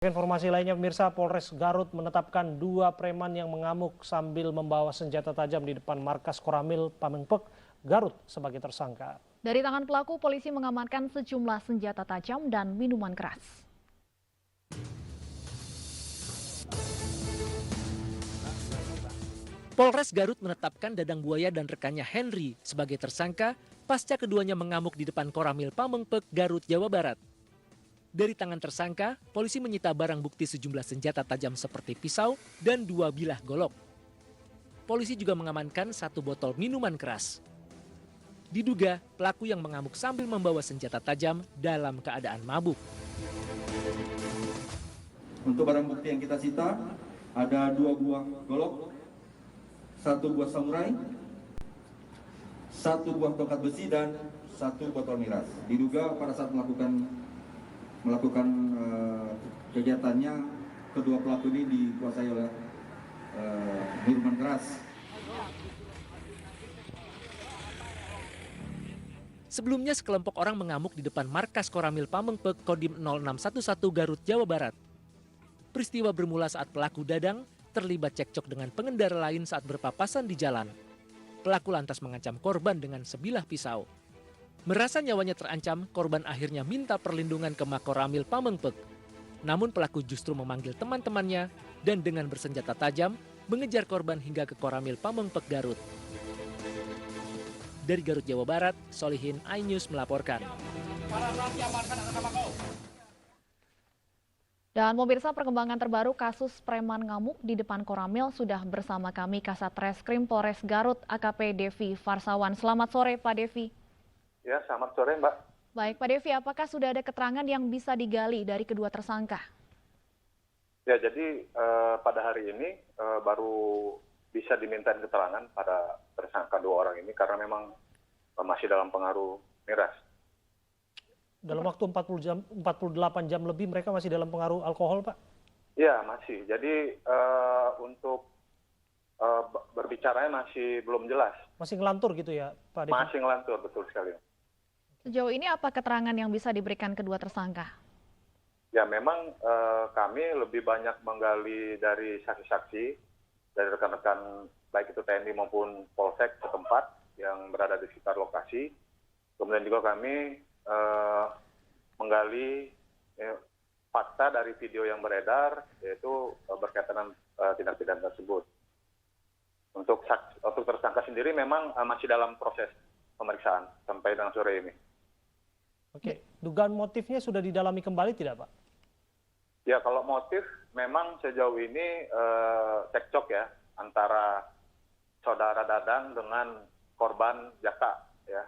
Informasi lainnya, pemirsa, Polres Garut menetapkan 2 preman yang mengamuk sambil membawa senjata tajam di depan markas Koramil Pamengpek, Garut sebagai tersangka. Dari tangan pelaku, polisi mengamankan sejumlah senjata tajam dan minuman keras. Polres Garut menetapkan Dadang Buaya dan rekannya Henry sebagai tersangka pasca keduanya mengamuk di depan Koramil Pamengpek, Garut, Jawa Barat. Dari tangan tersangka, polisi menyita barang bukti sejumlah senjata tajam seperti pisau dan 2 bilah golok. Polisi juga mengamankan 1 botol minuman keras. Diduga pelaku yang mengamuk sambil membawa senjata tajam dalam keadaan mabuk. Untuk barang bukti yang kita sita, ada 2 buah golok, 1 buah samurai, 1 buah tongkat besi, dan 1 botol miras. Diduga pada saat melakukan kegiatannya, kedua pelaku ini dikuasai oleh minuman keras. Sebelumnya sekelompok orang mengamuk di depan markas Koramil Pamengpek Kodim 0611 Garut, Jawa Barat. Peristiwa bermula saat pelaku Dadang terlibat cekcok dengan pengendara lain saat berpapasan di jalan. Pelaku lantas mengancam korban dengan sebilah pisau. Merasa nyawanya terancam, korban akhirnya minta perlindungan ke Makoramil Pamengpek. Namun pelaku justru memanggil teman-temannya dan dengan bersenjata tajam mengejar korban hingga ke Koramil Pamengpek, Garut. Dari Garut, Jawa Barat, Solihin, iNews melaporkan. Dan pemirsa, perkembangan terbaru kasus preman ngamuk di depan Koramil sudah bersama kami Kasat Reskrim Polres Garut AKP Devi Farsawan. Selamat sore Pak Devi. Ya, selamat sore Mbak. Baik Pak Devi, apakah sudah ada keterangan yang bisa digali dari kedua tersangka? Ya, jadi pada hari ini baru bisa diminta keterangan pada tersangka 2 orang ini karena memang masih dalam pengaruh miras. Dalam waktu 48 jam lebih mereka masih dalam pengaruh alkohol, Pak? Ya, masih. Jadi untuk berbicaranya masih belum jelas. Masih ngelantur gitu ya, Pak Devi? Masih ngelantur, betul sekali. Sejauh ini apa keterangan yang bisa diberikan kedua tersangka? Ya, memang kami lebih banyak menggali dari saksi-saksi, dari rekan-rekan baik itu TNI maupun Polsek setempat yang berada di sekitar lokasi. Kemudian juga kami menggali fakta dari video yang beredar, yaitu berkaitan dengan tindak pidana tersebut. Untuk tersangka sendiri memang masih dalam proses pemeriksaan sampai dengan sore ini. Oke, dugaan motifnya sudah didalami kembali tidak, Pak? Ya, kalau motif memang sejauh ini cekcok ya antara saudara Dadang dengan korban Jaka ya.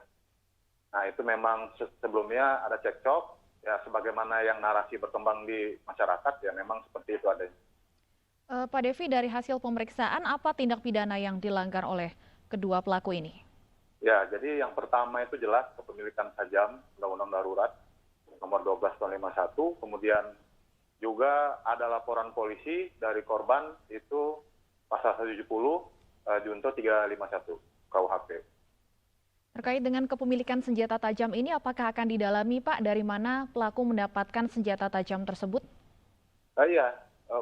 Nah, itu memang sebelumnya ada cekcok ya, sebagaimana yang narasi berkembang di masyarakat ya, memang seperti itu adanya. Pak Devi, dari hasil pemeriksaan apa tindak pidana yang dilanggar oleh kedua pelaku ini? Ya, jadi yang pertama itu jelas kepemilikan tajam, Undang-Undang Darurat nomor 12 tahun 51, kemudian juga ada laporan polisi dari korban itu pasal 170 junto 351 KUHP. Terkait dengan kepemilikan senjata tajam ini, apakah akan didalami Pak dari mana pelaku mendapatkan senjata tajam tersebut? Iya,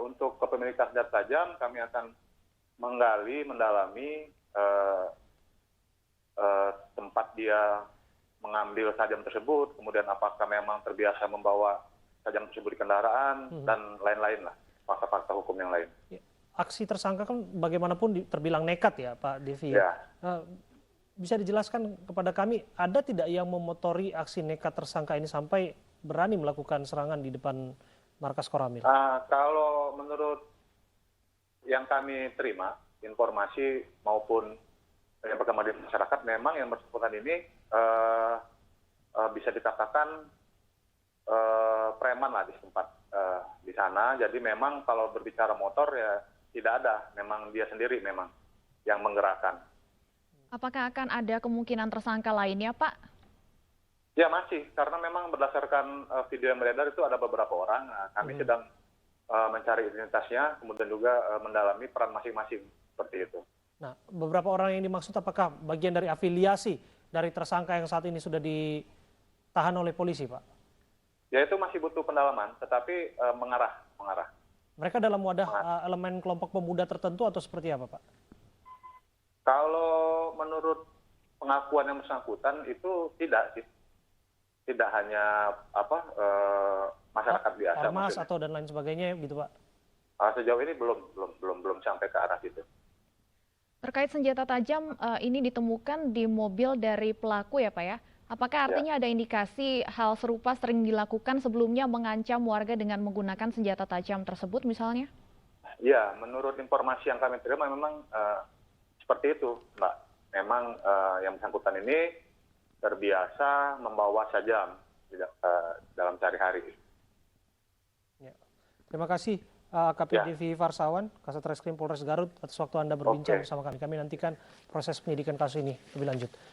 untuk kepemilikan senjata tajam kami akan menggali, mendalami tempat dia mengambil tajam tersebut, kemudian apakah memang terbiasa membawa tajam tersebut di kendaraan, dan lain-lain lah, fakta-fakta hukum yang lain. Aksi tersangka kan bagaimanapun terbilang nekat ya, Pak Devi. Ya. Bisa dijelaskan kepada kami, ada tidak yang memotori aksi nekat tersangka ini sampai berani melakukan serangan di depan markas Koramil? Kalau menurut yang kami terima, informasi maupun yang berkembang di masyarakat, memang yang bersangkutan ini bisa dikatakan preman lah di tempat di sana. Jadi memang kalau berbicara motor ya tidak ada, memang dia sendiri memang yang menggerakkan. Apakah akan ada kemungkinan tersangka lainnya, Pak? Ya masih, karena memang berdasarkan video yang beredar itu ada beberapa orang. Kami sedang mencari identitasnya, kemudian juga mendalami peran masing-masing seperti itu. Nah, beberapa orang yang dimaksud apakah bagian dari afiliasi dari tersangka yang saat ini sudah ditahan oleh polisi, Pak? Ya itu masih butuh pendalaman, tetapi mengarah mengarah. Mereka dalam wadah elemen kelompok pemuda tertentu atau seperti apa, Pak? Kalau menurut pengakuan yang bersangkutan itu tidak sih, tidak hanya masyarakat biasa. Ormas maksudnya. atau dan lain sebagainya gitu, Pak? Sejauh ini belum sampai ke arah situ. Terkait senjata tajam ini ditemukan di mobil dari pelaku ya Pak ya. Apakah artinya ada indikasi hal serupa sering dilakukan sebelumnya mengancam warga dengan menggunakan senjata tajam tersebut misalnya? Ya, menurut informasi yang kami terima memang seperti itu, Mbak. Memang yang bersangkutan ini terbiasa membawa sajam dalam sehari-hari. Ya. Terima kasih AKP Devi Farsawan, Kasat Reskrim Polres Garut atas waktu Anda berbincang bersama kami. Kami nantikan proses penyidikan kasus ini lebih lanjut.